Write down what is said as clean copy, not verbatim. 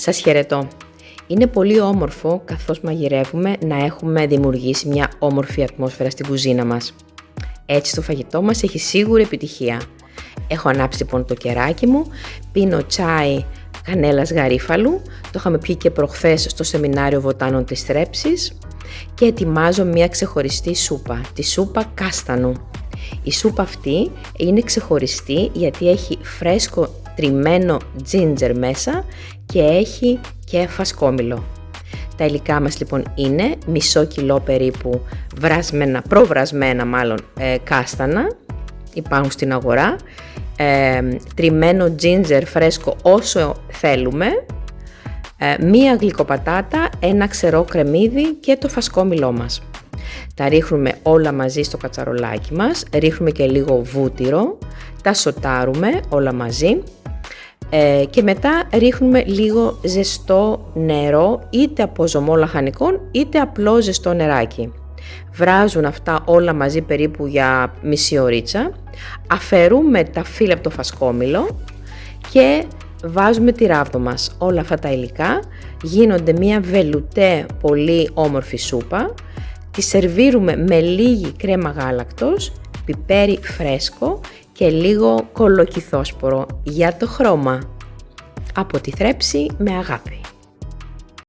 Σας χαιρετώ. Είναι πολύ όμορφο καθώς μαγειρεύουμε να έχουμε δημιουργήσει μια όμορφη ατμόσφαιρα στην κουζίνα μας. Έτσι το φαγητό μας έχει σίγουρη επιτυχία. Έχω ανάψει λοιπόν το κεράκι μου, πίνω τσάι κανέλας γαρίφαλου, το είχαμε πει και προχθές στο σεμινάριο βοτάνων της θρέψης και ετοιμάζω μια ξεχωριστή σούπα, τη σούπα κάστανου. Η σούπα αυτή είναι ξεχωριστή γιατί έχει φρέσκο τριμμένο ginger μέσα και έχει και φασκόμηλο. Τα υλικά μας λοιπόν είναι μισό κιλό περίπου προβρασμένα κάστανα, υπάρχουν στην αγορά, τριμμένο ginger φρέσκο όσο θέλουμε, μία γλυκοπατάτα, ένα ξερό κρεμμύδι και το φασκόμηλό μας. Τα ρίχνουμε όλα μαζί στο κατσαρολάκι μας, ρίχνουμε και λίγο βούτυρο, τα σοτάρουμε όλα μαζί και μετά ρίχνουμε λίγο ζεστό νερό, είτε από ζωμό λαχανικών είτε απλό ζεστό νεράκι. Βράζουν αυτά όλα μαζί περίπου για μισή ωρίτσα, αφαιρούμε τα φύλλα από το φασκόμηλο και βάζουμε τη ράβδο μας. Όλα αυτά τα υλικά γίνονται μια βελουτέ πολύ όμορφη σούπα, τη σερβίρουμε με λίγη κρέμα γάλακτος, πιπέρι φρέσκο και λίγο κολοκυθόσπορο για το χρώμα. Από τη θρέψη με αγάπη.